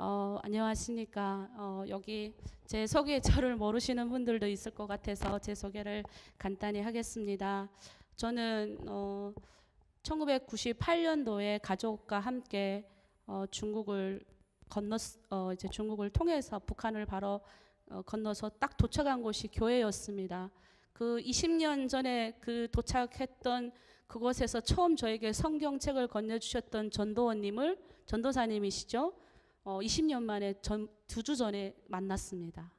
안녕하십니까. 여기 제 소개 저를 모르시는 분들도 있을 것 같아서 제 소개를 간단히 하겠습니다. 저는 1998년도에 가족과 함께 중국을 이제 중국을 통해서 북한을 바로 건너서 딱 도착한 곳이 교회였습니다. 그 20년 전에 그 도착했던 그곳에서 처음 저에게 성경책을 건네주셨던 전도사님이시죠. 20년 만에 2주 전에 만났습니다.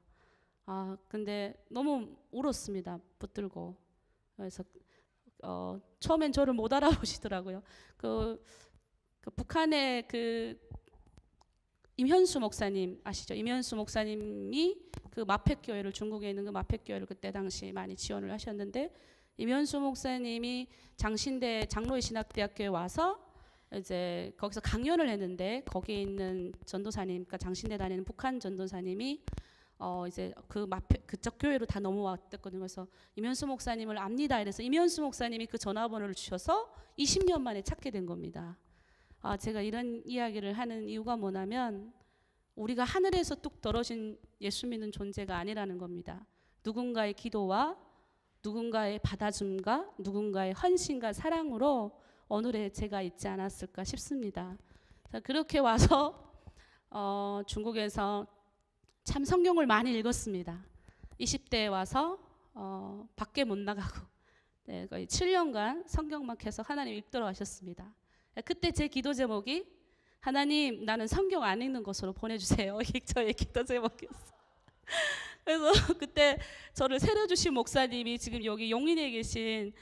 근데 너무 울었습니다. 붙들고. 그래서 처음엔 저를 못 알아보시더라고요. 그 북한의 그 임현수 목사님 아시죠? 임현수 목사님이 그 마펫교회를, 중국에 있는 그 마펫교회를 그때 당시 많이 지원을 하셨는데, 임현수 목사님이 장신대 장로의 신학대학교에 와서 이제 거기서 강연을 했는데, 거기에 있는 전도사님, 그러니까 장신대 다니는 북한 전도사님이 이제 그쪽 교회로 다 넘어왔거든요. 그래서 임현수 목사님을 압니다. 이래서 임현수 목사님이 그 전화번호를 주셔서 20년 만에 찾게 된 겁니다. 제가 이런 이야기를 하는 이유가 뭐냐면, 우리가 하늘에서 뚝 떨어진 예수 믿는 존재가 아니라는 겁니다. 누군가의 기도와 누군가의 받아줌과 누군가의 헌신과 사랑으로 오늘의 제가 있지 않았을까 싶습니다. 그렇게 와서 중국에서 참 성경을 많이 읽었습니다. 20대에 와서 밖에 못 나가고 거의 7년간 성경만 계속 하나님 읽도록 하셨습니다. 그때 제 기도 제목이 하나님, 나는 성경 안 읽는 것으로 보내주세요. 이게 저의 기도 제목이었어요. 그래서 그때 저를 세려주신 목사님이 지금 여기 용인에 계신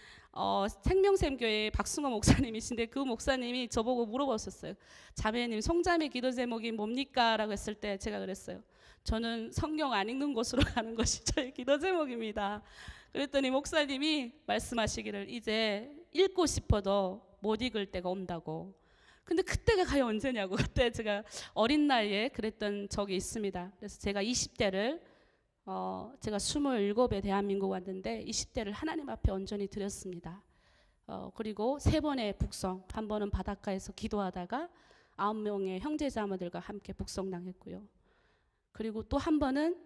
생명샘교회 박승호 목사님이신데, 그 목사님이 저보고 물어보셨어요. 자매님, 송자매 기도 제목이 뭡니까? 라고 했을 때 제가 그랬어요. 저는 성경 안 읽는 곳으로 가는 것이 저의 기도 제목입니다. 그랬더니 목사님이 말씀하시기를, 이제 읽고 싶어도 못 읽을 때가 온다고. 근데 그때가 과연 언제냐고. 그때 제가 어린 나이에 그랬던 적이 있습니다. 그래서 제가 20대를 제가 27에 대한민국 왔는데 20대를 하나님 앞에 온전히 드렸습니다. 그리고 3번의 북송, 한 번은 바닷가에서 기도하다가 9명의 형제자매들과 함께 북송당했고요. 그리고 또 한 번은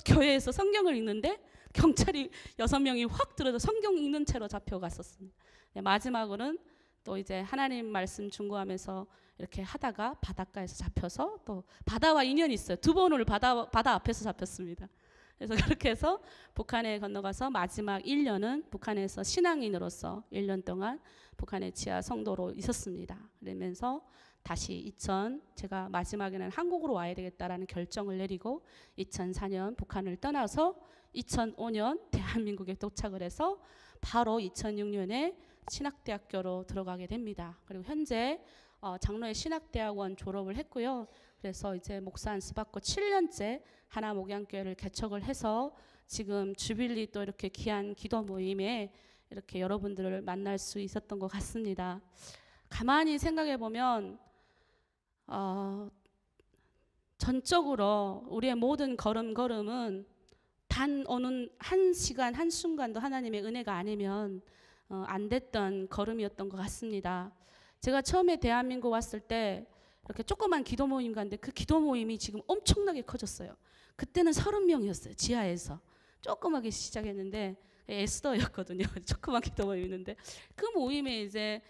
교회에서 성경을 읽는데 경찰이 6명이 확 들어서 성경 읽는 채로 잡혀갔었습니다. 마지막으로는 또 이제 하나님 말씀 중고하면서 이렇게 하다가 바닷가에서 잡혀서, 또 바다와 인연이 있어요. 2번을 바다 앞에서 잡혔습니다. 그래서 그렇게 해서 북한에 건너가서 마지막 1년은 북한에서 신앙인으로서 1년 동안 북한의 지하 성도로 있었습니다. 그러면서 다시 제가 마지막에는 한국으로 와야 되겠다라는 결정을 내리고 2004년 북한을 떠나서 2005년 대한민국에 도착을 해서 바로 2006년에 신학대학교로 들어가게 됩니다. 그리고 현재 장로의 신학대학원 졸업을 했고요. 그래서 이제 목사 안수 받고 7년째 하나목양교회를 개척을 해서 지금 주빌리 또 이렇게 귀한 기도 모임에 이렇게 여러분들을 만날 수 있었던 것 같습니다. 가만히 생각해 보면 전적으로 우리의 모든 걸음은 단 어느 한 시간 한순간도 하나님의 은혜가 아니면 안 됐던 걸음이었던 것 같습니다. 제가 처음에 대한민국 왔을 때 이렇게 조그만 기도 모임 갔는데, 그 기도 모임이 지금 엄청나게 커졌어요. 그때는 30명이었어요. 지하에서 조그맣게 시작했는데, 에스더였거든요. 조그만 기도 모임이었는데, 그 모임에 이제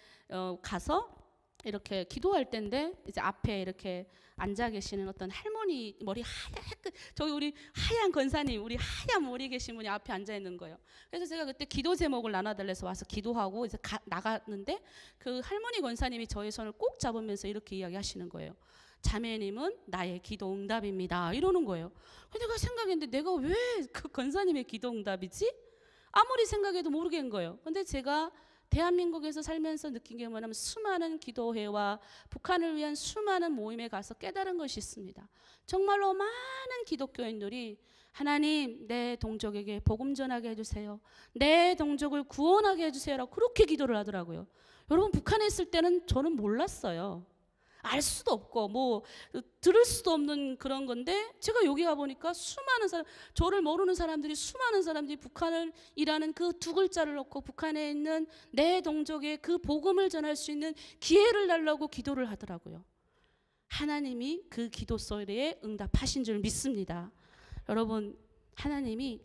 가서 이렇게 기도할 때인데, 이제 앞에 이렇게 앉아 계시는 어떤 할머니, 머리 하얗게, 저기 우리 하얀 권사님, 우리 하얀 머리 계신 분이 앞에 앉아 있는 거예요. 그래서 제가 그때 기도 제목을 나눠달래서 와서 기도하고 이제 나갔는데, 그 할머니 권사님이 저의 손을 꼭 잡으면서 이렇게 이야기하시는 거예요. 자매님은 나의 기도 응답입니다. 이러는 거예요. 근데 내가 생각했는데, 내가 왜 그 권사님의 기도 응답이지? 아무리 생각해도 모르겠는 거예요. 근데 제가 대한민국에서 살면서 느낀 게 뭐냐면, 수많은 기도회와 북한을 위한 수많은 모임에 가서 깨달은 것이 있습니다. 정말로 많은 기독교인들이 하나님, 내 동족에게 복음 전하게 해주세요. 내 동족을 구원하게 해주세요라고 그렇게 기도를 하더라고요. 여러분, 북한에 있을 때는 저는 몰랐어요. 알 수도 없고 뭐 들을 수도 없는 그런 건데, 제가 여기 가보니까 수많은 사람, 저를 모르는 사람들이, 수많은 사람들이 북한을 이라는 그 2글자를 넣고 북한에 있는 내 동족에 그 복음을 전할 수 있는 기회를 달라고 기도를 하더라고요. 하나님이 그 기도 소리에 응답하신 줄 믿습니다. 여러분, 하나님이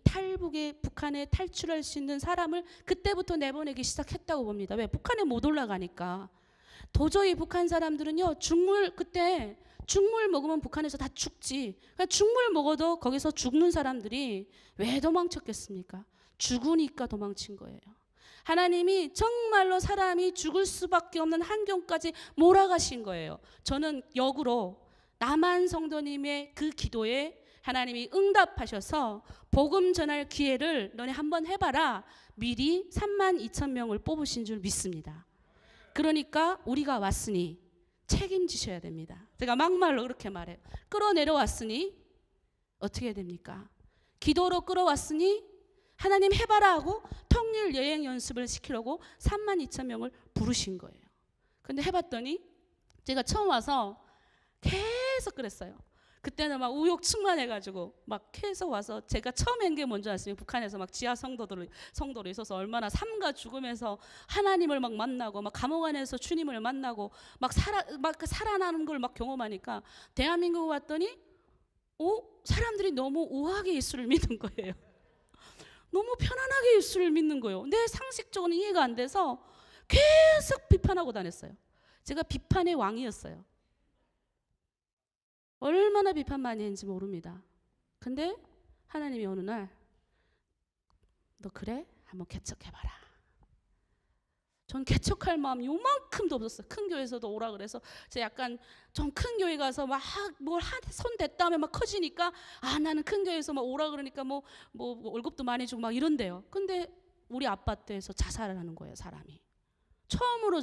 북한에 탈출할 수 있는 사람을 그때부터 내보내기 시작했다고 봅니다. 왜? 북한에 못 올라가니까. 도저히 북한 사람들은요, 그때 죽물 먹으면 북한에서 다 죽지. 그러니까 죽물 먹어도 거기서 죽는 사람들이 왜 도망쳤겠습니까? 죽으니까 도망친 거예요. 하나님이 정말로 사람이 죽을 수밖에 없는 환경까지 몰아가신 거예요. 저는 역으로 남한 성도님의 그 기도에 하나님이 응답하셔서 복음 전할 기회를 너네 한번 해봐라. 미리 32,000명을 뽑으신 줄 믿습니다. 그러니까 우리가 왔으니 책임지셔야 됩니다. 제가 막말로 그렇게 말해요. 끌어내려왔으니 어떻게 해야 됩니까? 기도로 끌어왔으니 하나님 해봐라 하고 통일 여행 연습을 시키려고 32,000명을 부르신 거예요. 근데 해봤더니 제가 처음 와서 계속 그랬어요. 그때는 막 우욕 충만해가지고 막 계속 와서 제가 처음 한 게 뭔지 아세요? 북한에서 막 지하 성도로 있어서 얼마나 삶과 죽음에서 하나님을 막 만나고 막 감옥 안에서 주님을 만나고 막 살아나는 걸 막 경험하니까 대한민국 왔더니 사람들이 너무 우아하게 예수를 믿는 거예요. 너무 편안하게 예수를 믿는 거예요. 내 상식적으로는 이해가 안 돼서 계속 비판하고 다녔어요. 제가 비판의 왕이었어요. 얼마나 비판 많이 했는지 모릅니다. 근데 하나님이 어느 날 너 그래? 한번 개척해봐라. 전 개척할 마음이 요만큼도 없었어요. 큰 교회에서도 오라 그래서 제가 약간 좀 큰 교회 가서 막 뭘 손 댔다 하면 막 커지니까 나는 큰 교회에서 막 오라 그러니까 뭐 월급도 많이 주고 막 이런데요. 근데 우리 아파트에서 자살을 하는 거예요, 사람이. 처음으로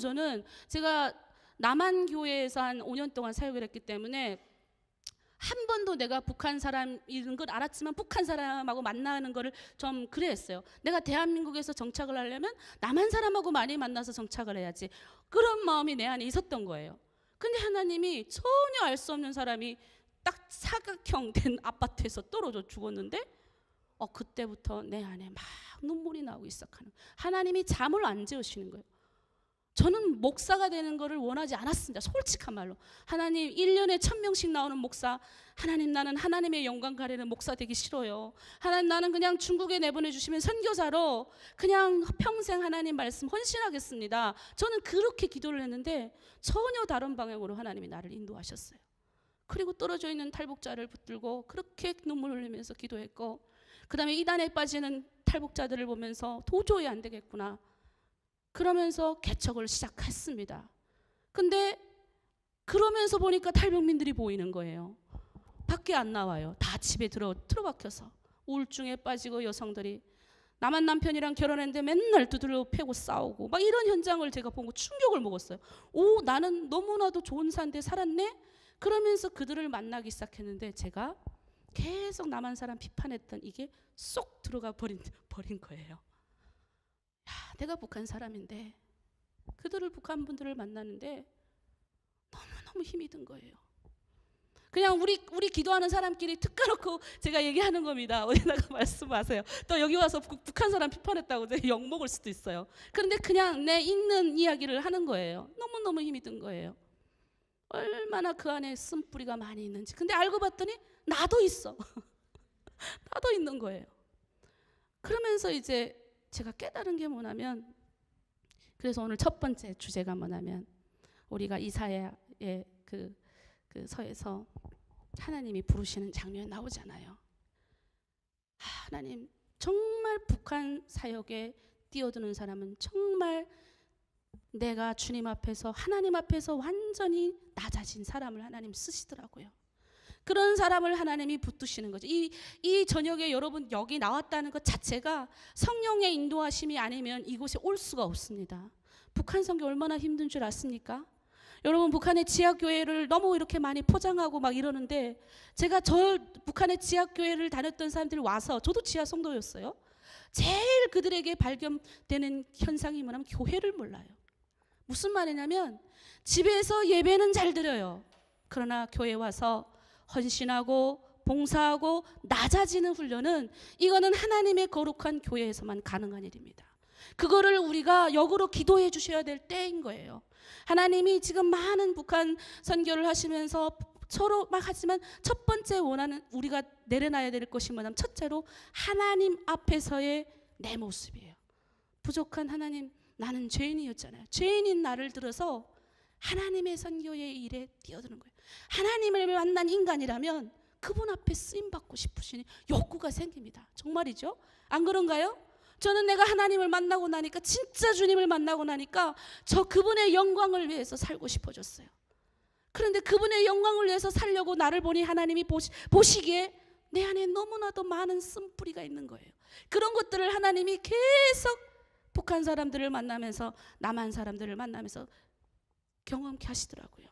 제가 남한 교회에서 한 5년 동안 사역을 했기 때문에 한 번도 내가 북한 사람인 걸 알았지만 북한 사람하고 만나는 거를 좀 그랬어요. 내가 대한민국에서 정착을 하려면 남한 사람하고 많이 만나서 정착을 해야지. 그런 마음이 내 안에 있었던 거예요. 근데 하나님이 전혀 알 수 없는 사람이 딱 사각형 된 아파트에서 떨어져 죽었는데 그때부터 내 안에 막 눈물이 나오기 시작하는 거예요. 하나님이 잠을 안 재우시는 거예요. 저는 목사가 되는 것을 원하지 않았습니다. 솔직한 말로. 하나님 1년에 1,000명씩 나오는 목사, 하나님 나는 하나님의 영광 가리는 목사 되기 싫어요. 하나님 나는 그냥 중국에 내보내주시면 선교사로 그냥 평생 하나님 말씀 헌신하겠습니다. 저는 그렇게 기도를 했는데 전혀 다른 방향으로 하나님이 나를 인도하셨어요. 그리고 떨어져 있는 탈북자를 붙들고 그렇게 눈물을 흘리면서 기도했고, 그 다음에 이단에 빠지는 탈북자들을 보면서 도저히 안 되겠구나. 그러면서 개척을 시작했습니다. 근데 그러면서 보니까 탈북민들이 보이는 거예요. 밖에 안 나와요. 다 집에 틀어박혀서 우울증에 빠지고 여성들이 남한 남편이랑 결혼했는데 맨날 두들겨 패고 싸우고 막 이런 현장을 제가 보고 충격을 먹었어요. 나는 너무나도 좋은 산데 살았네? 그러면서 그들을 만나기 시작했는데 제가 계속 남한 사람 비판했던 이게 쏙 들어가 버린 거예요. 내가 북한 사람인데 북한 분들을 만나는데 너무너무 힘이 든 거예요. 그냥 우리 기도하는 사람끼리 특가놓고 제가 얘기하는 겁니다. 어디다가 말씀하세요. 또 여기 와서 북한 사람 비판했다고 제가 욕먹을 수도 있어요. 그런데 그냥 내 있는 이야기를 하는 거예요. 너무너무 힘이 든 거예요. 얼마나 그 안에 쓴뿌리가 많이 있는지. 근데 알고 봤더니 나도 있어. 나도 있는 거예요. 그러면서 이제 제가 깨달은 게 뭐냐면, 그래서 오늘 첫 번째 주제가 뭐냐면 우리가 이사야의 그 서에서 하나님이 부르시는 장면이 나오잖아요. 하나님 정말 북한 사역에 뛰어드는 사람은 정말 내가 주님 앞에서 하나님 앞에서 완전히 낮아진 사람을 하나님 쓰시더라고요. 그런 사람을 하나님이 붙드시는 거죠. 이 저녁에 여러분 여기 나왔다는 것 자체가 성령의 인도하심이 아니면 이곳에 올 수가 없습니다. 북한 선교 얼마나 힘든 줄 아십니까? 여러분 북한의 지하교회를 너무 이렇게 많이 포장하고 막 이러는데, 제가 북한의 지하교회를 다녔던 사람들이 와서, 저도 지하 성도였어요. 제일 그들에게 발견되는 현상이 뭐냐면 교회를 몰라요. 무슨 말이냐면 집에서 예배는 잘 드려요. 그러나 교회 와서 헌신하고 봉사하고 낮아지는 훈련은 이거는 하나님의 거룩한 교회에서만 가능한 일입니다. 그거를 우리가 역으로 기도해 주셔야 될 때인 거예요. 하나님이 지금 많은 북한 선교를 하시면서 서로 막 하지만 첫 번째 원하는 우리가 내려놔야 될 것이 뭐냐면 첫째로 하나님 앞에서의 내 모습이에요. 부족한 하나님, 나는 죄인이었잖아요. 죄인인 나를 들어서 하나님의 선교의 일에 뛰어드는 거예요. 하나님을 만난 인간이라면 그분 앞에 쓰임받고 싶으시니 욕구가 생깁니다. 정말이죠? 안 그런가요? 저는 내가 하나님을 만나고 나니까, 진짜 주님을 만나고 나니까 저 그분의 영광을 위해서 살고 싶어졌어요. 그런데 그분의 영광을 위해서 살려고 나를 보니 하나님이 보시기에 내 안에 너무나도 많은 쓴뿌리가 있는 거예요. 그런 것들을 하나님이 계속 북한 사람들을 만나면서, 남한 사람들을 만나면서 경험케 하시더라고요.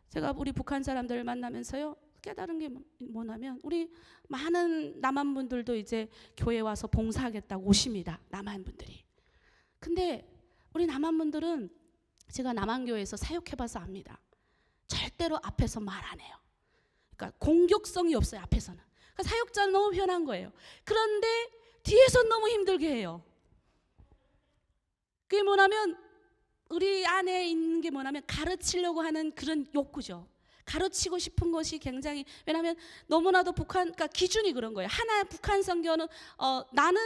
제가 우리 북한 사람들을 만나면서요, 깨달은 게 뭐냐면, 우리 많은 남한 분들도 이제 교회 와서 봉사하겠다고 오십니다. 남한 분들이. 근데 우리 남한 분들은 제가 남한교회에서 사역해봐서 압니다. 절대로 앞에서 말 안 해요. 그러니까 공격성이 없어요, 앞에서는. 그러니까 사역자는 너무 편한 거예요. 그런데 뒤에서 너무 힘들게 해요. 그게 뭐냐면, 우리 안에 있는 게 뭐냐면 가르치려고 하는 그런 욕구죠. 가르치고 싶은 것이 굉장히, 왜냐하면 너무나도 그러니까 기준이 그런 거예요. 하나, 북한 선교는 나는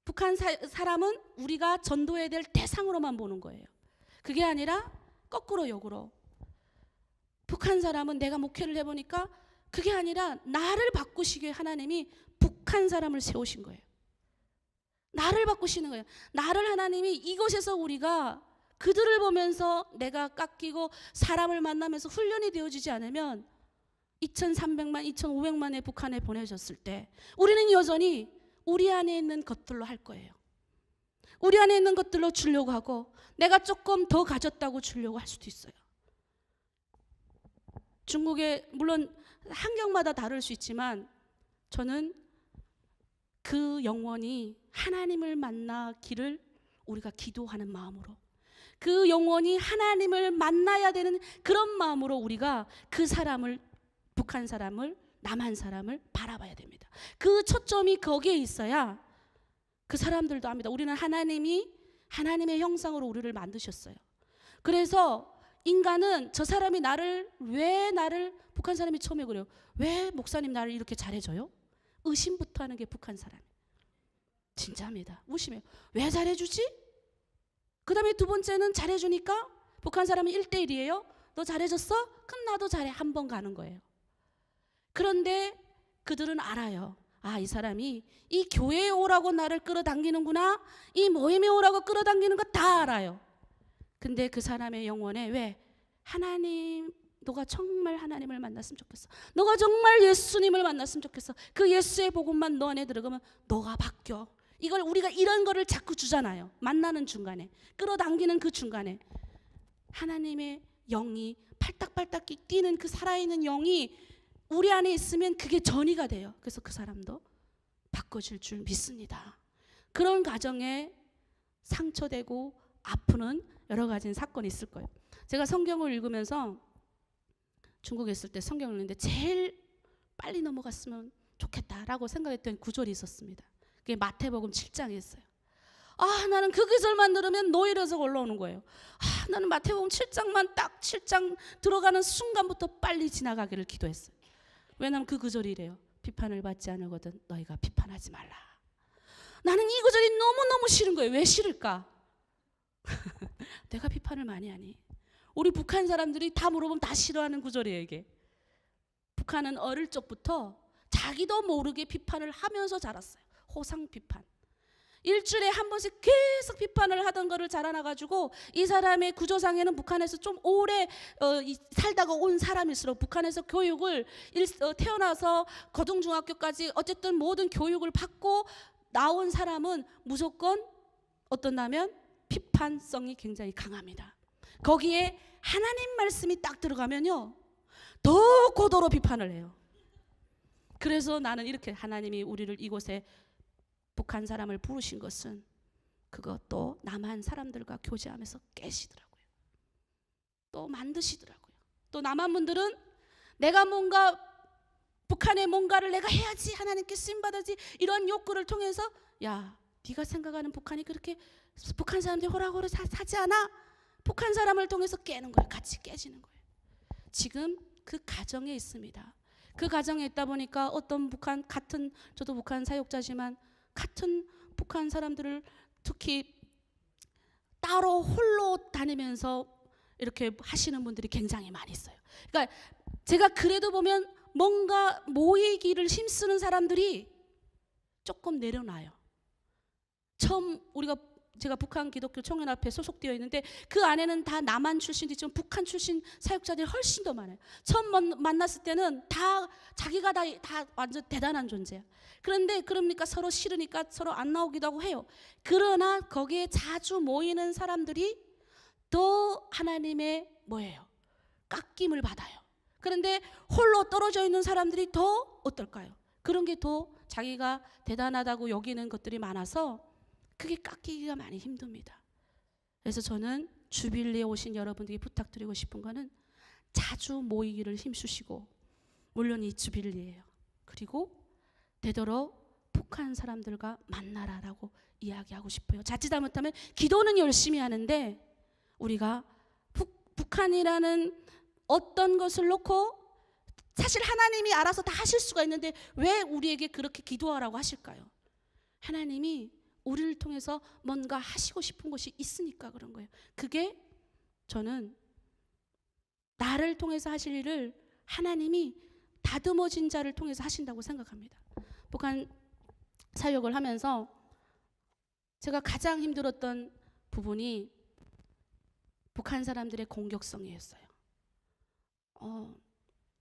북한 사람은 우리가 전도해야 될 대상으로만 보는 거예요. 그게 아니라 거꾸로 역으로 북한 사람은, 내가 목회를 해보니까 그게 아니라 나를 바꾸시기에 하나님이 북한 사람을 세우신 거예요. 나를 바꾸시는 거예요. 나를 하나님이 이곳에서 우리가 그들을 보면서 내가 깎이고 사람을 만나면서 훈련이 되어지지 않으면 2300만, 2500만의 북한에 보내졌을 때 우리는 여전히 우리 안에 있는 것들로 할 거예요. 우리 안에 있는 것들로 주려고 하고, 내가 조금 더 가졌다고 주려고 할 수도 있어요. 중국에 물론 환경마다 다를 수 있지만 저는 그 영혼이 하나님을 만나기를 우리가 기도하는 마음으로, 그 영혼이 하나님을 만나야 되는 그런 마음으로 우리가 그 사람을, 북한 사람을, 남한 사람을 바라봐야 됩니다. 그 초점이 거기에 있어야 그 사람들도 압니다. 우리는 하나님의 형상으로 우리를 만드셨어요. 그래서 인간은 저 사람이 왜 나를, 북한 사람이 처음에 그래요. 왜 목사님 나를 이렇게 잘해줘요? 의심부터 하는 게 북한 사람. 진짜입니다. 의심해요. 왜 잘해주지? 그 다음에 두 번째는 잘해주니까 북한 사람은 1대1이에요. 너 잘해줬어? 그럼 나도 잘해. 한 번 가는 거예요. 그런데 그들은 알아요. 아, 이 사람이 이 교회에 오라고 나를 끌어당기는구나, 이 모임에 오라고 끌어당기는 거 다 알아요. 근데 그 사람의 영혼에 왜? 하나님, 너가 정말 하나님을 만났으면 좋겠어. 너가 정말 예수님을 만났으면 좋겠어. 그 예수의 복음만 너 안에 들어가면 너가 바뀌어. 이걸 우리가 이런 거를 자꾸 주잖아요. 만나는 중간에, 끌어당기는 그 중간에 하나님의 영이 팔딱팔딱 뛰는 그 살아있는 영이 우리 안에 있으면 그게 전이가 돼요. 그래서 그 사람도 바꿔질 줄 믿습니다. 그런 가정에 상처되고 아프는 여러 가지 사건이 있을 거예요. 제가 성경을 읽으면서, 중국에 있을 때 성경을 읽는데 제일 빨리 넘어갔으면 좋겠다라고 생각했던 구절이 있었습니다. 그게 마태복음 7장에 있어요. 아, 나는 그 구절만 들으면 노이로서 올라오는 거예요. 아, 나는 마태복음 7장만 딱 7장 들어가는 순간부터 빨리 지나가기를 기도했어요. 왜냐하면 그 구절이 이래요. 비판을 받지 않으거든 너희가 비판하지 말라. 나는 이 구절이 너무너무 싫은 거예요. 왜 싫을까? 내가 비판을 많이 하니? 우리 북한 사람들이 다 물어보면 다 싫어하는 구절이에요, 이게. 북한은 어릴 적부터 자기도 모르게 비판을 하면서 자랐어요. 호상 비판. 일주일에 한 번씩 계속 비판을 하던 거를 자라나가지고, 이 사람의 구조상에는 북한에서 좀 오래 살다가 온 사람일수록 북한에서 교육을 태어나서 고등중학교까지 어쨌든 모든 교육을 받고 나온 사람은 무조건 어떠냐면 비판성이 굉장히 강합니다. 거기에 하나님 말씀이 딱 들어가면요, 더 고도로 비판을 해요. 그래서 나는 이렇게, 하나님이 우리를 이곳에 북한 사람을 부르신 것은 그것도 남한 사람들과 교제하면서 깨시더라고요. 또 만드시더라고요. 또 남한 분들은 내가 뭔가 북한에 뭔가를 내가 해야지, 하나님께 쓰임받아야지, 이런 욕구를 통해서 야, 네가 생각하는 북한이 그렇게 북한 사람들이 호락호락 사지 않아? 북한 사람을 통해서 깨는 거예요. 같이 깨지는 거예요. 지금 그 가정에 있습니다. 그 가정에 있다 보니까 어떤 북한 같은, 저도 북한 사역자지만 같은 북한 사람들을 특히 따로 홀로 다니면서 이렇게 하시는 분들이 굉장히 많이 있어요. 그러니까 제가 그래도 보면 뭔가 모이기를 힘쓰는 사람들이 조금 내려놔요. 처음 제가 북한 기독교 청년앞에 소속되어 있는데 그 안에는 다 남한 출신도 있지만 북한 출신 사역자들이 훨씬 더 많아요. 처음 만났을 때는 다 자기가 다 완전 대단한 존재야. 그런데 그러니까 서로 싫으니까 서로 안 나오기도 하고 해요. 그러나 거기에 자주 모이는 사람들이 더 하나님의 뭐예요? 깎임을 받아요. 그런데 홀로 떨어져 있는 사람들이 더 어떨까요? 그런 게 더 자기가 대단하다고 여기는 것들이 많아서 그게 깎이기가 많이 힘듭니다. 그래서 저는 주빌리에 오신 여러분들에게 부탁드리고 싶은 거는 자주 모이기를 힘쓰시고, 물론 이 주빌리예요. 그리고 되도록 북한 사람들과 만나라라고 이야기하고 싶어요. 자칫 잘못하면 기도는 열심히 하는데 우리가 북한이라는 어떤 것을 놓고 사실 하나님이 알아서 다 하실 수가 있는데 왜 우리에게 그렇게 기도하라고 하실까요? 하나님이 우리를 통해서 뭔가 하시고 싶은 것이 있으니까 그런 거예요. 그게 저는 나를 통해서 하실 일을 하나님이 다듬어진 자를 통해서 하신다고 생각합니다. 북한 사역을 하면서 제가 가장 힘들었던 부분이 북한 사람들의 공격성이었어요.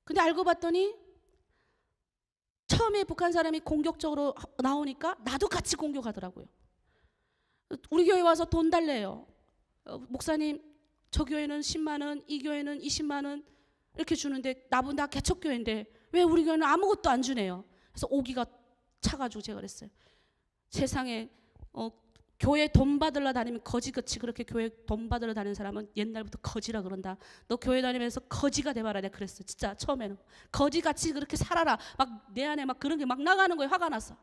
근데 알고 봤더니 처음에 북한 사람이 공격적으로 나오니까 나도 같이 공격하더라고요. 우리 교회 와서 돈 달래요. 목사님, 저 교회는 10만 원, 이 교회는 20만 원 이렇게 주는데 나보다 개척교회인데 왜 우리 교회는 아무것도 안 주네요. 그래서 오기가 차가지고 제가 그랬어요. 세상에 교회 돈 받으러 다니면 거지같이 그렇게 교회 돈 받으러 다니는 사람은 옛날부터 거지라 그런다. 너 교회 다니면서 거지가 돼봐라. 내가 그랬어요. 진짜 처음에는 거지같이 그렇게 살아라. 막 내 안에 막 그런 게 막 나가는 거예요. 화가 났어.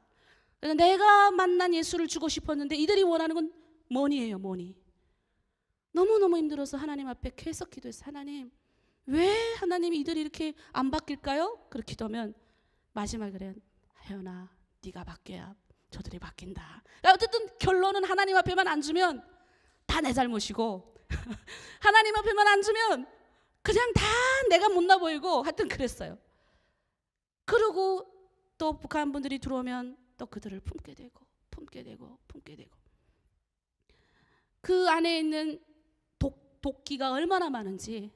그래서 내가 만난 예수를 주고 싶었는데 이들이 원하는 건 머니예요. 머니. 너무너무 힘들어서 하나님 앞에 계속 기도했어요. 하나님, 왜 하나님이 이들이 이렇게 안 바뀔까요? 그렇게 기도하면 마지막에 그래요. 혜연아, 네가 바뀌어야 저들이 바뀐다. 어쨌든 결론은 하나님 앞에만 안 주면 다 내 잘못이고 하나님 앞에만 안 주면 그냥 다 내가 못나 보이고 하여튼 그랬어요. 그러고 또 북한 분들이 들어오면 또 그들을 품게 되고 그 안에 있는 도끼가 얼마나 많은지.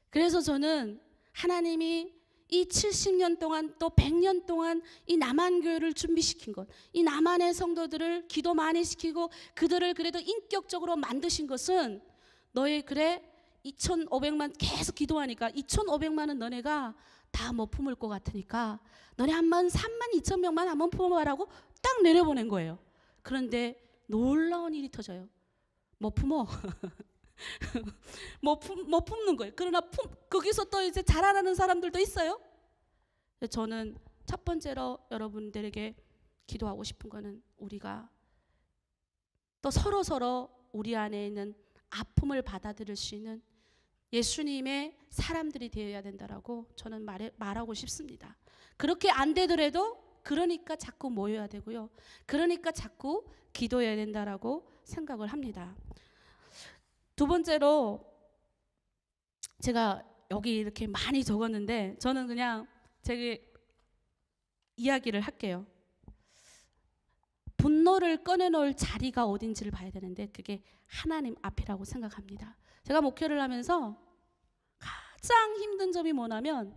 그래서 저는 하나님이 이 70년 동안 또 100년 동안 이 남한 교회를 준비시킨 것, 이 남한의 성도들을 기도 많이 시키고 그들을 그래도 인격적으로 만드신 것은 너희 그래 2,500만 계속 기도하니까 2,500만은 너네가 다 못 품을 것 같으니까 너네 한번 32,000명만 한번 품어라고 딱 내려보낸 거예요. 그런데 놀라운 일이 터져요. 못 품어. 못 품는 거예요. 그러나 거기서 또 이제 자라나는 사람들도 있어요. 저는 첫 번째로 여러분들에게 기도하고 싶은 거는 우리가 또 서로 우리 안에 있는 아픔을 받아들일 수 있는 예수님의 사람들이 되어야 된다라고 저는 말하고 싶습니다. 그렇게 안 되더라도 그러니까 자꾸 모여야 되고요. 그러니까 자꾸 기도해야 된다라고 생각을 합니다. 두 번째로 제가 여기 이렇게 많이 적었는데 저는 그냥 제가 이야기를 할게요. 분노를 꺼내놓을 자리가 어딘지를 봐야 되는데 그게 하나님 앞이라고 생각합니다. 제가 목회를 하면서 가장 힘든 점이 뭐냐면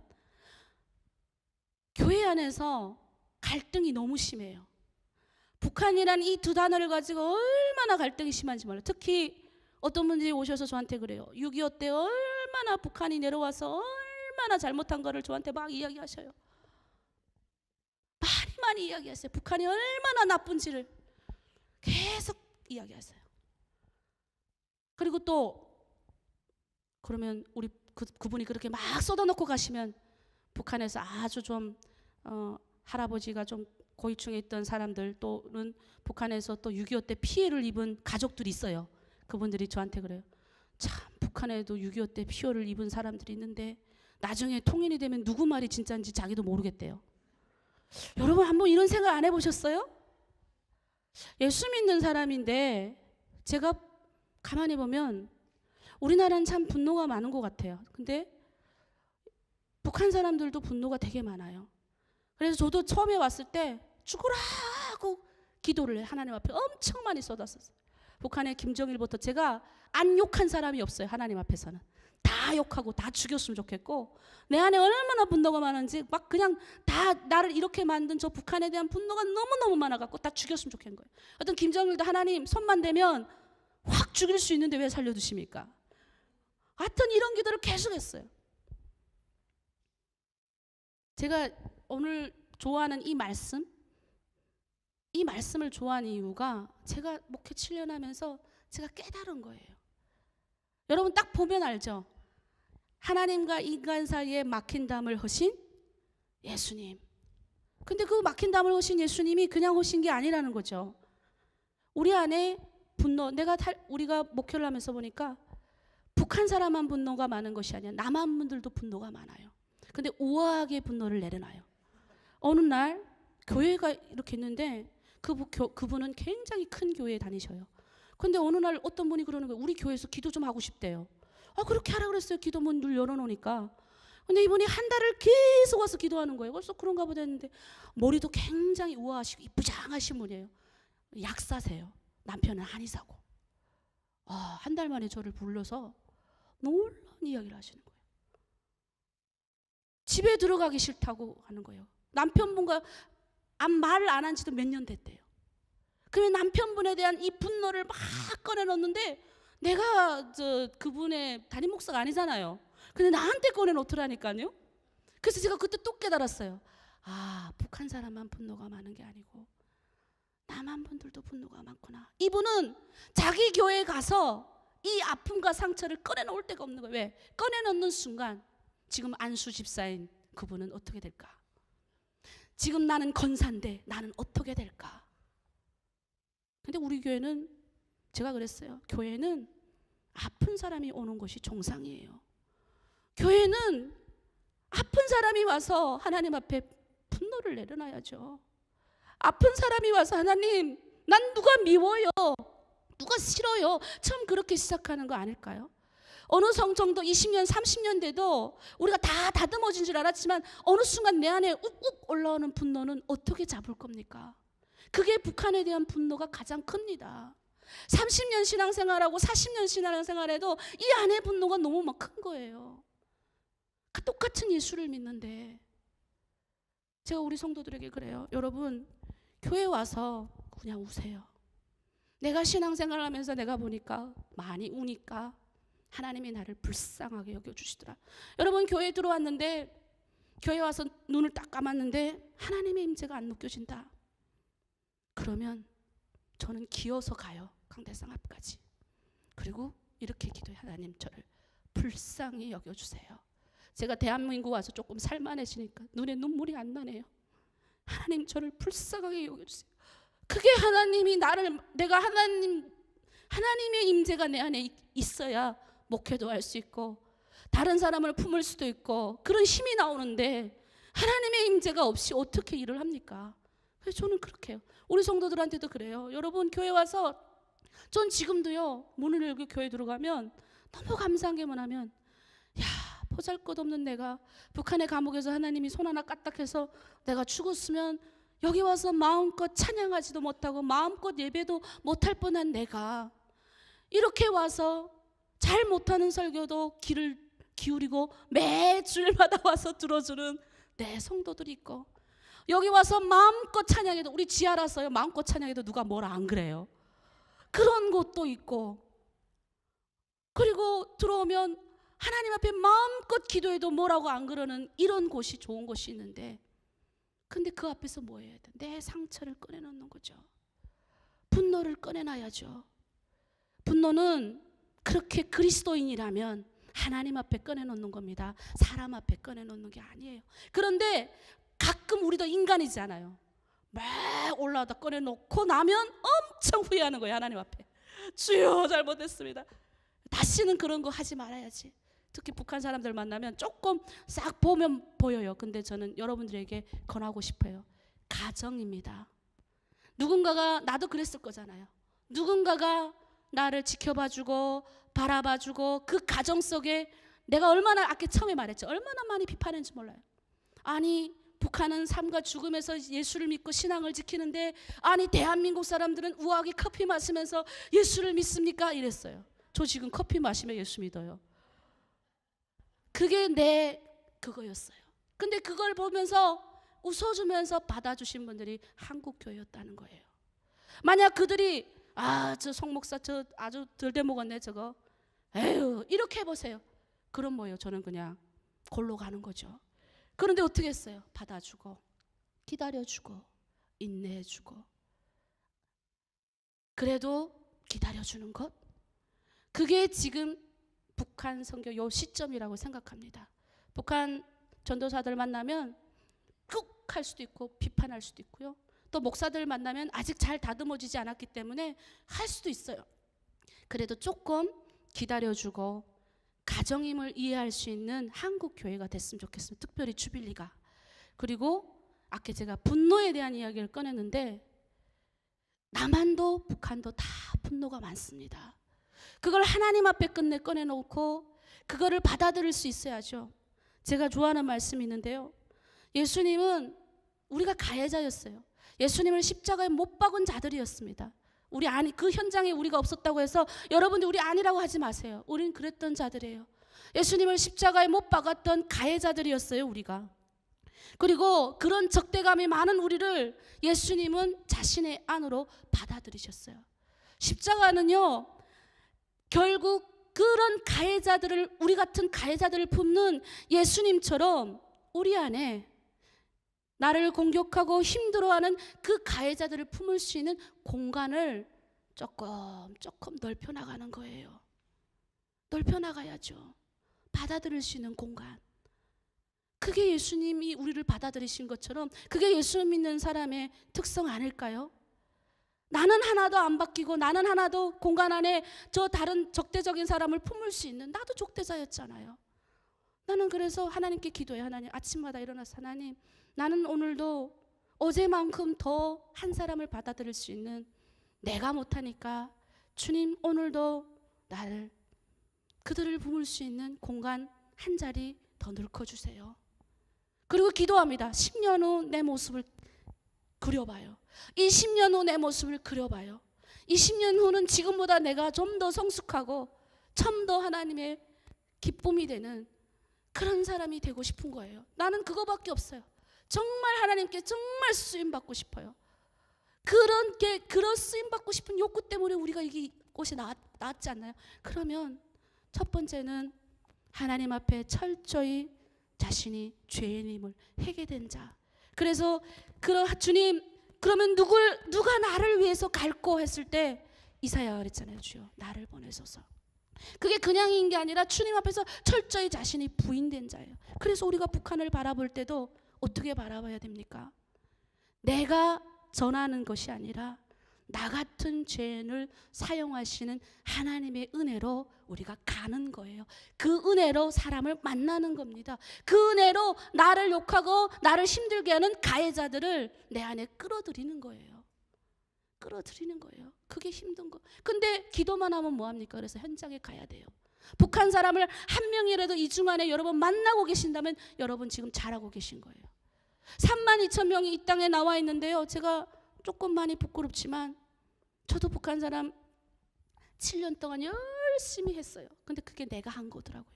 교회 안에서 갈등이 너무 심해요. 북한이란 이 두 단어를 가지고 얼마나 갈등이 심한지 몰라요. 특히 어떤 분들이 오셔서 저한테 그래요. 6.25 때 얼마나 북한이 내려와서 얼마나 잘못한 거를 저한테 막 이야기하셔요. 많이 이야기하세요. 북한이 얼마나 나쁜지를 계속 이야기하세요. 그리고 또 그러면 우리 그분이 그렇게 막 쏟아놓고 가시면 북한에서 아주 좀 할아버지가 좀 고위층에 있던 사람들 또는 북한에서 또 6.25 때 피해를 입은 가족들이 있어요. 그분들이 저한테 그래요. 참 북한에도 6.25 때 피해를 입은 사람들이 있는데 나중에 통일이 되면 누구 말이 진짜인지 자기도 모르겠대요. 여러분 한번 이런 생각 안 해보셨어요? 예수 믿는 사람인데 제가 가만히 보면 우리나라는 참 분노가 많은 것 같아요. 근데 북한 사람들도 분노가 되게 많아요. 그래서 저도 처음에 왔을 때 죽으라 하고 기도를 해요. 하나님 앞에 엄청 많이 쏟았었어요. 북한의 김정일부터 제가 안 욕한 사람이 없어요. 하나님 앞에서는 다 욕하고 다 죽였으면 좋겠고, 내 안에 얼마나 분노가 많은지 막 그냥 다 나를 이렇게 만든 저 북한에 대한 분노가 너무너무 많아갖고 다 죽였으면 좋겠는 거예요. 어떤 김정일도 하나님 손만 대면 확 죽일 수 있는데 왜 살려두십니까? 하여튼 이런 기도를 계속했어요. 제가 오늘 좋아하는 이 말씀을 좋아하는 이유가 제가 목회 7년 하면서 제가 깨달은 거예요. 여러분 딱 보면 알죠? 하나님과 인간 사이에 막힌 담을 허신 예수님. 근데 그 막힌 담을 허신 예수님이 그냥 허신 게 아니라는 거죠. 우리 안에 분노, 우리가 목회를 하면서 보니까 북한 사람만 분노가 많은 것이 아니라 남한 분들도 분노가 많아요. 근데 우아하게 분노를 내려놔요. 어느 날 교회가 이렇게 있는데 그분은 굉장히 큰 교회에 다니셔요. 근데 어느 날 어떤 분이 그러는 거예요. 우리 교회에서 기도 좀 하고 싶대요. 그렇게 하라 그랬어요. 기도 문 늘 열어놓으니까. 근데 이분이 한 달을 계속 와서 기도하는 거예요. 그래서 그런가 보다 했는데 머리도 굉장히 우아하시고 이쁘장하신 분이에요. 약사세요. 남편은 한의사고. 한 달 만에 저를 불러서 놀라운 이야기를 하시는 거예요. 집에 들어가기 싫다고 하는 거예요. 남편분과 말을 안 한 지도 몇 년 됐대요. 그러면 남편분에 대한 이 분노를 막 꺼내놓는데 내가 그분의 담임 목사가 아니잖아요. 근데 나한테 꺼내놓더라니까요. 그래서 제가 그때 또 깨달았어요. 북한 사람만 분노가 많은 게 아니고 남한 분들도 분노가 많구나. 이분은 자기 교회에 가서 이 아픔과 상처를 꺼내놓을 데가 없는 거예요. 왜? 꺼내놓는 순간 지금 안수 집사인 그분은 어떻게 될까? 지금 나는 권사인데 나는 어떻게 될까? 근데 우리 교회는 제가 그랬어요. 교회는 아픈 사람이 오는 것이 정상이에요. 교회는 아픈 사람이 와서 하나님 앞에 분노를 내려놔야죠. 아픈 사람이 와서 하나님, 난 누가 미워요? 누가 싫어요? 처음 그렇게 시작하는 거 아닐까요? 어느 정도 20년, 30년 돼도 우리가 다 다듬어진 줄 알았지만 어느 순간 내 안에 욱욱 올라오는 분노는 어떻게 잡을 겁니까? 그게 북한에 대한 분노가 가장 큽니다. 30년 신앙생활하고 40년 신앙생활해도 이 안에 분노가 너무 막 큰 거예요. 똑같은 예수를 믿는데 제가 우리 성도들에게 그래요. 여러분 교회 와서 그냥 우세요. 내가 신앙생활을 하면서 내가 보니까 많이 우니까 하나님이 나를 불쌍하게 여겨주시더라. 여러분 교회에 들어왔는데 교회 와서 눈을 딱 감았는데 하나님의 임재가 안 느껴진다. 그러면 저는 기어서 가요. 강대상 앞까지. 그리고 이렇게 기도해. 하나님 저를 불쌍히 여겨주세요. 제가 대한민국 와서 조금 살만해지니까 눈에 눈물이 안 나네요. 하나님 저를 불쌍하게 여겨주세요. 그게 하나님이 내가 하나님의 임재가 내 안에 있어야 목회도 할 수 있고 다른 사람을 품을 수도 있고 그런 힘이 나오는데 하나님의 임재가 없이 어떻게 일을 합니까? 그래서 저는 그렇게 해요. 우리 성도들한테도 그래요. 여러분 교회 와서 전 지금도요 문을 열고 교회 들어가면 너무 감사한 게 뭐냐면 보잘것없는 내가 북한의 감옥에서 하나님이 손 하나 까딱해서 내가 죽었으면 여기 와서 마음껏 찬양하지도 못하고 마음껏 예배도 못할 뻔한 내가 이렇게 와서 잘 못하는 설교도 귀를 기울이고 매 주일마다 와서 들어주는 내 성도들이 있고 여기 와서 마음껏 찬양해도 우리 지하라서요 마음껏 찬양해도 누가 뭐라 안 그래요. 그런 곳도 있고 그리고 들어오면 하나님 앞에 마음껏 기도해도 뭐라고 안 그러는 이런 곳이 좋은 곳이 있는데 근데 그 앞에서 뭐 해야 돼? 내 상처를 꺼내놓는 거죠. 분노를 꺼내놔야죠. 분노는 그렇게 그리스도인이라면 하나님 앞에 꺼내놓는 겁니다. 사람 앞에 꺼내놓는 게 아니에요. 그런데 가끔 우리도 인간이잖아요. 막 올라오다 꺼내놓고 나면 엄청 후회하는 거예요. 하나님 앞에. 주여 잘못했습니다. 다시는 그런 거 하지 말아야지. 특히 북한 사람들 만나면 조금 싹 보면 보여요. 근데 저는 여러분들에게 권하고 싶어요. 가정입니다. 누군가가, 나도 그랬을 거잖아요. 누군가가 나를 지켜봐주고 바라봐주고 그 가정 속에 내가 얼마나, 아까 처음에 말했죠. 얼마나 많이 비판했는지 몰라요. 아니 북한은 삶과 죽음에서 예수를 믿고 신앙을 지키는데 아니 대한민국 사람들은 우아하게 커피 마시면서 예수를 믿습니까? 이랬어요. 저 지금 커피 마시며 예수 믿어요. 그게 내 그거였어요. 근데 그걸 보면서 웃어주면서 받아주신 분들이 한국교회였다는 거예요. 만약 그들이 저 송 목사 저 아주 덜대 먹었네 저거, 에휴 이렇게 해보세요. 그럼 뭐예요? 저는 그냥 골로 가는 거죠. 그런데 어떻게 했어요? 받아주고 기다려주고 인내해주고, 그래도 기다려주는 것, 그게 지금 북한 선교 요 시점이라고 생각합니다. 북한 전도사들 만나면 꾹 할 수도 있고 비판할 수도 있고요. 또 목사들 만나면 아직 잘 다듬어지지 않았기 때문에 할 수도 있어요. 그래도 조금 기다려주고 가정임을 이해할 수 있는 한국 교회가 됐으면 좋겠습니다. 특별히 주빌리가. 그리고 아까 제가 분노에 대한 이야기를 꺼냈는데 남한도 북한도 다 분노가 많습니다. 그걸 하나님 앞에 끝내 꺼내놓고 그거를 받아들일 수 있어야죠. 제가 좋아하는 말씀이 있는데요. 예수님은 우리가 가해자였어요. 예수님을 십자가에 못 박은 자들이었습니다. 우리 아니, 그 현장에 우리가 없었다고 해서 여러분들 우리 아니라고 하지 마세요. 우린 그랬던 자들이에요. 예수님을 십자가에 못 박았던 가해자들이었어요, 우리가. 그리고 그런 적대감이 많은 우리를 예수님은 자신의 안으로 받아들이셨어요. 십자가는요, 결국 그런 가해자들을, 우리 같은 가해자들을 품는 예수님처럼 우리 안에 나를 공격하고 힘들어하는 그 가해자들을 품을 수 있는 공간을 조금 넓혀 나가는 거예요. 넓혀 나가야죠. 받아들일 수 있는 공간. 그게 예수님이 우리를 받아들이신 것처럼 그게 예수 믿는 사람의 특성 아닐까요? 나는 하나도 안 바뀌고 나는 하나도 공간 안에 저 다른 적대적인 사람을 품을 수 있는, 나도 적대자였잖아요. 나는 그래서 하나님께 기도해. 하나님, 아침마다 일어나서 하나님, 나는 오늘도 어제만큼 더 한 사람을 받아들일 수 있는, 내가 못하니까 주님 오늘도 나를, 그들을 품을 수 있는 공간 한 자리 더 넓혀주세요. 그리고 기도합니다. 10년 후 내 모습을 그려봐요. 20년 후 내 모습을 그려봐요. 20년 후는 지금보다 내가 좀 더 성숙하고 좀 더 하나님의 기쁨이 되는 그런 사람이 되고 싶은 거예요. 나는 그거밖에 없어요. 정말 하나님께 정말 쓰임받고 싶어요. 그런 쓰임받고 싶은 욕구 때문에 우리가 이곳에 나왔지 않나요? 그러면 첫 번째는 하나님 앞에 철저히 자신이 죄인임을 회개된 자. 그래서 주님, 그러면 누가 나를 위해서 갈고 했을 때 이사야가 그랬잖아요. 주여 나를 보내소서. 그게 그냥인 게 아니라 주님 앞에서 철저히 자신이 부인된 자예요. 그래서 우리가 북한을 바라볼 때도 어떻게 바라봐야 됩니까? 내가 전하는 것이 아니라 나 같은 죄인을 사용하시는 하나님의 은혜로 우리가 가는 거예요. 그 은혜로 사람을 만나는 겁니다. 그 은혜로 나를 욕하고 나를 힘들게 하는 가해자들을 내 안에 끌어들이는 거예요. 끌어들이는 거예요. 그게 힘든 거. 근데 기도만 하면 뭐합니까? 그래서 현장에 가야 돼요. 북한 사람을 한 명이라도 이 중간에 여러분 만나고 계신다면 여러분 지금 잘하고 계신 거예요. 32,000명이 이 땅에 나와 있는데요. 제가 조금 많이 부끄럽지만 저도 북한 사람 7년 동안 열심히 했어요. 근데 그게 내가 한 거더라고요.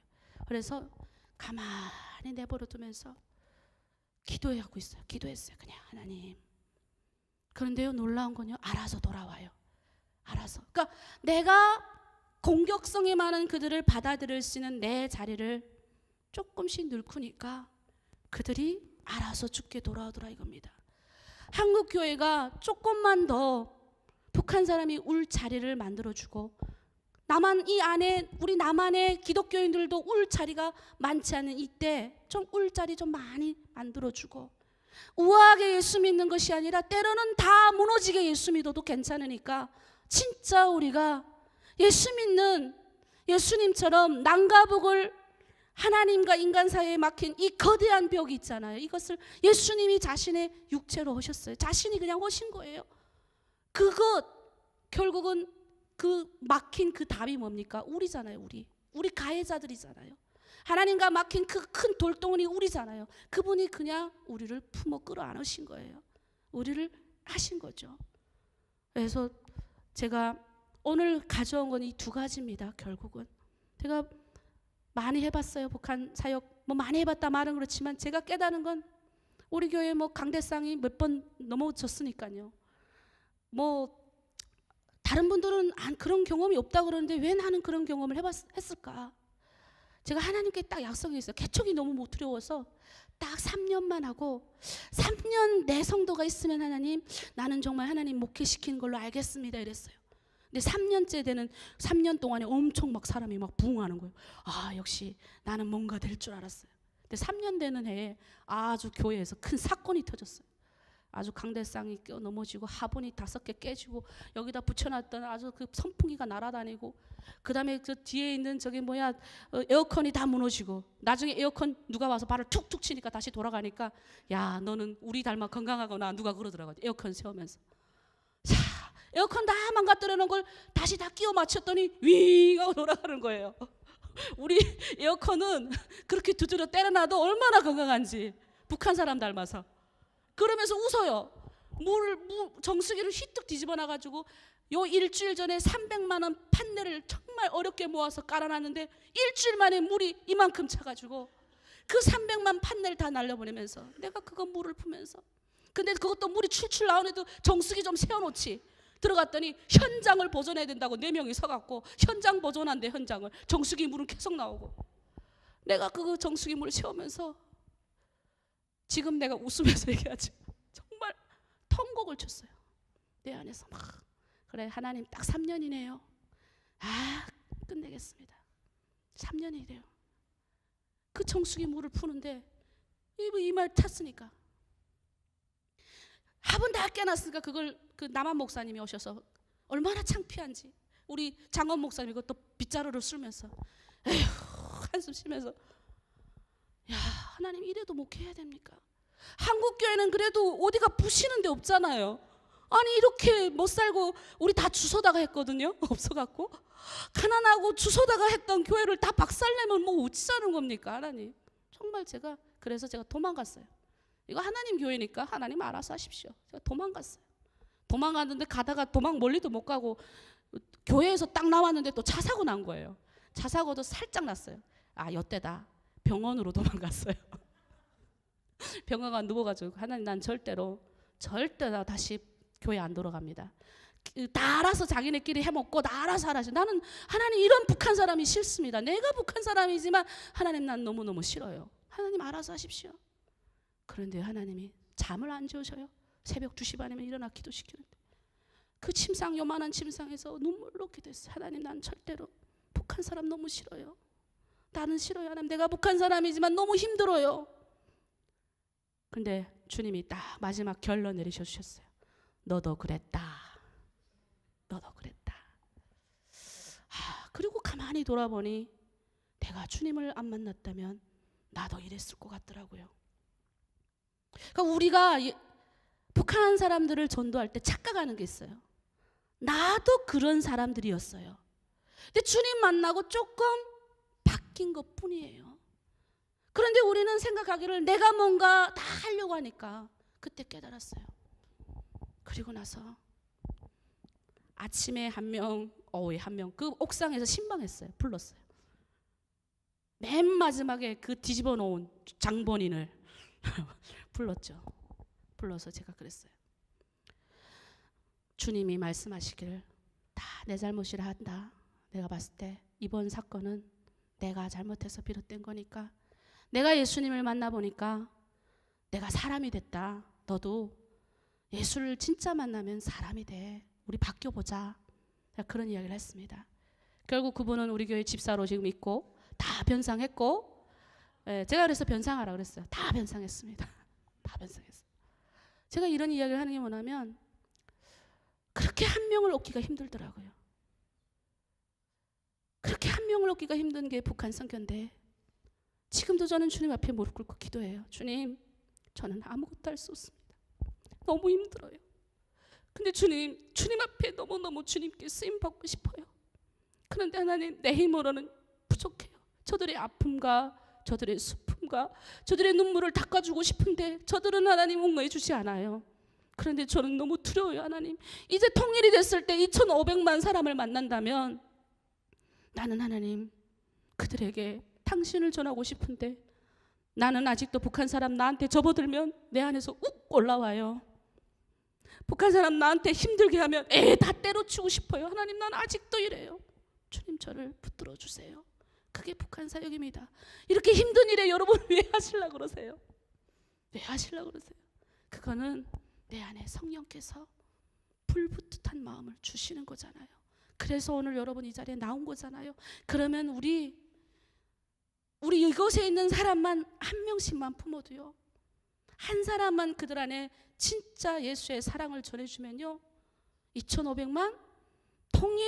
그래서 가만히 내버려 두면서 기도하고 있어요. 기도했어요. 그냥 하나님. 그런데요, 놀라운 건요, 알아서 돌아와요. 알아서. 그러니까 내가 공격성이 많은 그들을 받아들일 수 있는 내 자리를 조금씩 늙으니까 그들이 알아서 죽게 돌아오더라 이겁니다. 한국 교회가 조금만 더 북한 사람이 울 자리를 만들어주고, 이 안에 우리 남한의 기독교인들도 울 자리가 많지 않은 이때 좀 울 자리 좀 많이 만들어주고, 우아하게 예수 믿는 것이 아니라 때로는 다 무너지게 예수 믿어도 괜찮으니까 진짜 우리가 예수 믿는 예수님처럼 남과 북을 하나님과 인간 사이에 막힌 이 거대한 벽이 있잖아요. 이것을 예수님이 자신의 육체로 오셨어요. 자신이 그냥 오신 거예요. 그것 결국은 그 막힌 그 답이 뭡니까? 우리잖아요. 우리 가해자들이잖아요. 하나님과 막힌 그 큰 돌덩어리 우리잖아요. 그분이 그냥 우리를 품어 끌어안으신 거예요. 우리를 하신 거죠. 그래서 제가 오늘 가져온 건 이 두 가지입니다. 결국은 제가 많이 해봤어요. 북한 사역 뭐 많이 해봤다 말은 그렇지만 제가 깨달은 건 우리 교회 뭐 강대상이 몇 번 넘어졌으니까요. 뭐 다른 분들은 그런 경험이 없다 그러는데 왜 나는 그런 경험을 했을까? 제가 하나님께 딱 약속이 있어요. 개척이 너무 못 두려워서 딱 3년만 하고 3년 내 성도가 있으면 하나님 나는 정말 하나님 목회시키는 걸로 알겠습니다 이랬어요. 근데 3년째 되는 3년 동안에 엄청 막 사람이 막 부흥하는 거예요. 아 역시 나는 뭔가 될 줄 알았어요. 근데 3년 되는 해에 아주 교회에서 큰 사건이 터졌어요. 아주 강대상이 넘어지고 화분이 5개 깨지고 여기다 붙여놨던 아주 그 선풍기가 날아다니고 그 다음에 그 뒤에 있는 저기 뭐야 에어컨이 다 무너지고 나중에 에어컨 누가 와서 발을 툭툭 치니까 다시 돌아가니까 야 너는 우리 닮아 건강하거나 누가 그러더라고요. 에어컨 세우면서 자 에어컨 다 망가뜨려 놓은 걸 다시 다 끼워 맞췄더니 윙 하고 돌아가는 거예요. 우리 에어컨은 그렇게 두드려 때려놔도 얼마나 건강한지 북한 사람 닮아서 그러면서 웃어요. 정수기를 휘뜩 뒤집어 놔가지고 요 일주일 전에 300만 원 판넬을 정말 어렵게 모아서 깔아놨는데 일주일 만에 물이 이만큼 차가지고 그 300만 판넬 다 날려보내면서 내가 그거 물을 푸면서 근데 그것도 물이 출출 나오는데도 정수기 좀 세워놓지 들어갔더니 현장을 보존해야 된다고 4명이 서갖고 현장 보존한대. 현장을 정수기 물은 계속 나오고 내가 그 정수기 물을 세우면서 지금 내가 웃으면서 얘기하지 정말 통곡을 쳤어요. 내 안에서 막 그래 하나님 딱 3년이네요. 아 끝내겠습니다. 3년이래요. 그 정수기 물을 푸는데 이 말 탔으니까 화분 다 깨놨으니까 그걸 그 남한 목사님이 오셔서 얼마나 창피한지 우리 장원 목사님이 그것도 빗자루를 쓸면서 에휴 한숨 쉬면서 야 하나님 이래도 목회해야 됩니까? 한국교회는 그래도 어디가 부시는 데 없잖아요. 아니 이렇게 못 살고 우리 다 주워다가 했거든요. 없어갖고 가난하고 주워다가 했던 교회를 다 박살내면 뭐 어찌하는 겁니까 하나님. 정말 그래서 제가 도망갔어요. 이거 하나님 교회니까 하나님 알아서 하십시오. 제가 도망갔어요. 도망갔는데 가다가 도망 멀리도 못 가고 교회에서 딱 나왔는데 또 차 사고 난 거예요. 차 사고도 살짝 났어요. 아 이때다 병원으로 도망갔어요. 병원가 누워가지고 하나님 난 절대로 나 다시 교회 안 돌아갑니다. 다 알아서 자기네끼리 해먹고 다 알아서 하라시. 나는 하나님 이런 북한 사람이 싫습니다. 내가 북한 사람이지만 하나님 난 너무너무 싫어요. 하나님 알아서 하십시오. 그런데 하나님이 잠을 안 재우셔요. 새벽 2시 반이면 일어나 기도시키는데 그 침상 요만한 침상에서 눈물로 기도했어요. 하나님 난 절대로 북한 사람 너무 싫어요. 나는 싫어요. 하나님 내가 북한 사람이지만 너무 힘들어요. 근데 주님이 딱 마지막 결론 내리셔 주셨어요. 너도 그랬다. 너도 그랬다. 그리고 가만히 돌아보니 내가 주님을 안 만났다면 나도 이랬을 것 같더라고요. 그러니까 우리가 북한 사람들을 전도할 때 착각하는 게 있어요. 나도 그런 사람들이었어요. 근데 주님 만나고 조금 바뀐 것 뿐이에요. 그런데 우리는 생각하기를 내가 뭔가 다 하려고 하니까 그때 깨달았어요. 그리고 나서 아침에 한 명, 오후에 한 명 그 옥상에서 신방했어요. 불렀어요. 맨 마지막에 그 뒤집어 놓은 장본인을 불렀죠. 불러서 제가 그랬어요. 주님이 말씀하시기를 다 내 잘못이라 한다. 내가 봤을 때 이번 사건은 내가 잘못해서 비롯된 거니까 내가 예수님을 만나보니까 내가 사람이 됐다. 너도 예수를 진짜 만나면 사람이 돼. 우리 바뀌어보자. 그런 이야기를 했습니다. 결국 그분은 우리 교회 집사로 지금 있고 다 변상했고 제가 그래서 변상하라 그랬어요. 다 변상했습니다. 다 변성했어요. 제가 이런 이야기를 하는 게 뭐냐면 그렇게 한 명을 얻기가 힘들더라고요. 그렇게 한 명을 얻기가 힘든 게 북한 선교인데 지금도 저는 주님 앞에 무릎 꿇고 기도해요. 주님, 저는 아무것도 할 수 없습니다. 너무 힘들어요. 근데 주님 앞에 너무너무 주님께 쓰임 받고 싶어요. 그런데 하나님, 내 힘으로는 부족해요. 저들의 아픔과 저들의 슬픔과 저들의 눈물을 닦아주고 싶은데 저들은 하나님 옹호해 주지 않아요. 그런데 저는 너무 두려워요. 하나님, 이제 통일이 됐을 때 2,500만 사람을 만난다면 나는 하나님 그들에게 당신을 전하고 싶은데 나는 아직도 북한 사람 나한테 접어들면 내 안에서 욱 올라와요. 북한 사람 나한테 힘들게 하면 다 때려치고 싶어요. 하나님, 난 아직도 이래요. 주님, 저를 붙들어 주세요. 그게 북한 사역입니다. 이렇게 힘든 일에 여러분 왜 하시려고 그러세요? 왜 하시려고 그러세요? 그거는 내 안에 성령께서 불붙듯한 마음을 주시는 거잖아요. 그래서 오늘 여러분 이 자리에 나온 거잖아요. 그러면 우리 이곳에 있는 사람만 한 명씩만 품어도요, 한 사람만 그들 안에 진짜 예수의 사랑을 전해주면요, 2,500만 통일,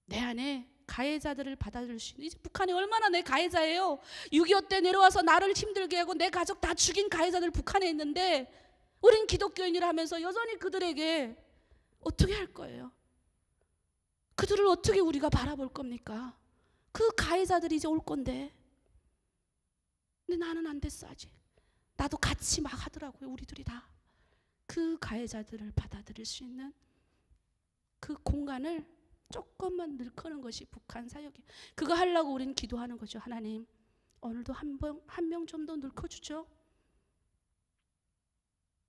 내 안에 가해자들을 받아줄 수 있는, 이제 북한이 얼마나 내 가해자예요. 6.25 때 내려와서 나를 힘들게 하고 내 가족 다 죽인 가해자들 북한에 있는데 우린 기독교인이라 하면서 여전히 그들에게 어떻게 할 거예요? 그들을 어떻게 우리가 바라볼 겁니까? 그 가해자들이 이제 올 건데. 근데 나는 안 됐어 아직. 나도 같이 막 하더라고요. 우리들이 다 그 가해자들을 받아들일 수 있는 그 공간을 조금만 늘크는 것이 북한 사역이에요. 그거 하려고 우리는 기도하는 거죠. 하나님, 오늘도 한 명 좀 더 늘켜주죠.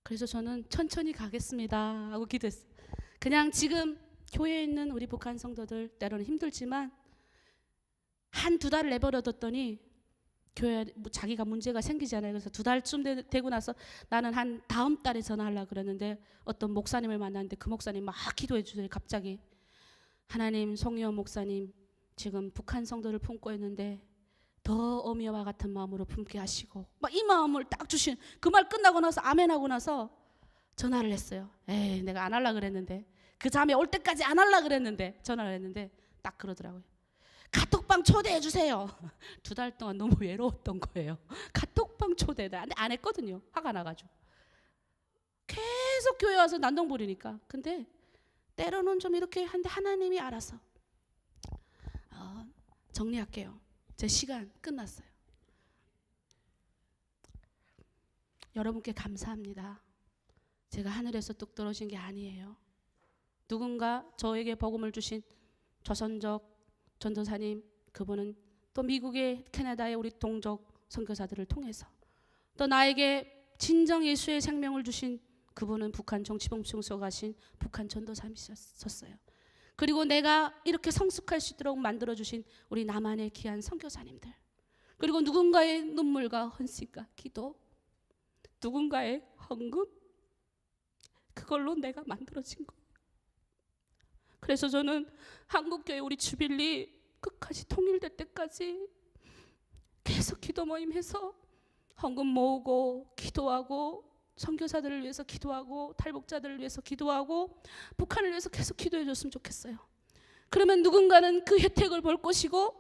그래서 저는 천천히 가겠습니다 하고 기도했어요. 그냥 지금 교회에 있는 우리 북한 성도들 때로는 힘들지만 한 두 달을 내버려뒀더니 교회 자기가 문제가 생기잖아요. 그래서 두 달쯤 되고 나서 나는 한 다음 달에 전화하려고 그랬는데 어떤 목사님을 만났는데 그 목사님 막 기도해 주세요. 갑자기, 하나님, 송유원 목사님 지금 북한 성도를 품고 있는데 더 어미와 같은 마음으로 품게 하시고, 막 이 마음을 딱 주신, 그 말 끝나고 나서 아멘하고 나서 전화를 했어요. 내가 안 하려고 그랬는데, 그 자매 올 때까지 안 하려고 그랬는데 전화를 했는데 딱 그러더라고요. 카톡방 초대해 주세요. 두 달 동안 너무 외로웠던 거예요. 카톡방 초대를 안 했거든요. 화가 나가지고 계속 교회 와서 난동 부리니까. 근데 때로는 좀 이렇게 한데 하나님이 알아서 정리할게요. 제 시간 끝났어요. 여러분께 감사합니다. 제가 하늘에서 뚝 떨어진 게 아니에요. 누군가 저에게 복음을 주신 조선족 전도사님, 그분은 또 미국의 캐나다의 우리 동족 선교사들을 통해서, 또 나에게 진정 예수의 생명을 주신 그분은 북한 정치봉충소 가신 북한 전도사님이셨어요. 그리고 내가 이렇게 성숙할 수 있도록 만들어주신 우리 남한의 귀한 선교사님들, 그리고 누군가의 눈물과 헌신과 기도, 누군가의 헌금, 그걸로 내가 만들어진 거예요. 그래서 저는 한국교회 우리 주빌리 끝까지 통일될 때까지 계속 기도 모임 해서 헌금 모으고 기도하고, 선교사들을 위해서 기도하고, 탈북자들을 위해서 기도하고, 북한을 위해서 계속 기도해 줬으면 좋겠어요. 그러면 누군가는 그 혜택을 볼 것이고,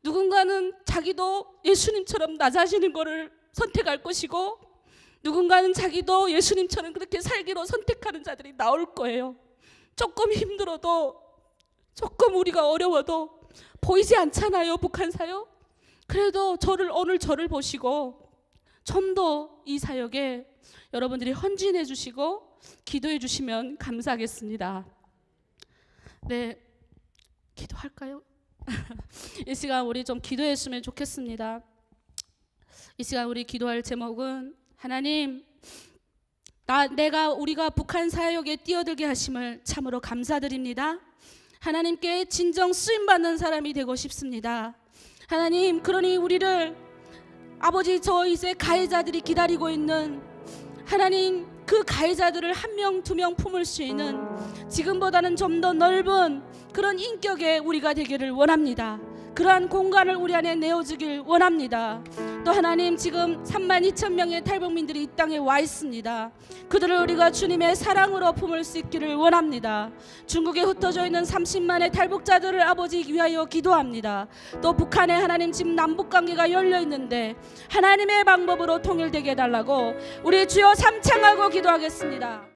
누군가는 자기도 예수님처럼 낮아지는 것을 선택할 것이고, 누군가는 자기도 예수님처럼 그렇게 살기로 선택하는 자들이 나올 거예요. 조금 힘들어도, 조금 우리가 어려워도 보이지 않잖아요, 북한 사역. 그래도 오늘 저를 보시고 좀 더 이 사역에 여러분들이 헌신해 주시고 기도해 주시면 감사하겠습니다. 네, 기도할까요? 이 시간 우리 좀 기도했으면 좋겠습니다. 이 시간 우리 기도할 제목은, 하나님, 우리가 북한 사역에 뛰어들게 하심을 참으로 감사드립니다. 하나님께 진정 쓰임받는 사람이 되고 싶습니다. 하나님, 그러니 우리를, 아버지, 저 이제 가해자들이 기다리고 있는, 하나님, 그 가해자들을 한 명, 두 명 품을 수 있는 지금보다는 좀 더 넓은 그런 인격의 우리가 되기를 원합니다. 그러한 공간을 우리 안에 내어주길 원합니다. 또 하나님, 지금 32,000명의 탈북민들이 이 땅에 와 있습니다. 그들을 우리가 주님의 사랑으로 품을 수 있기를 원합니다. 중국에 흩어져 있는 30만의 탈북자들을 아버지 위하여 기도합니다. 또 북한에 하나님 지금 남북관계가 열려 있는데 하나님의 방법으로 통일되게 해달라고 우리 주여 삼창하고 기도하겠습니다.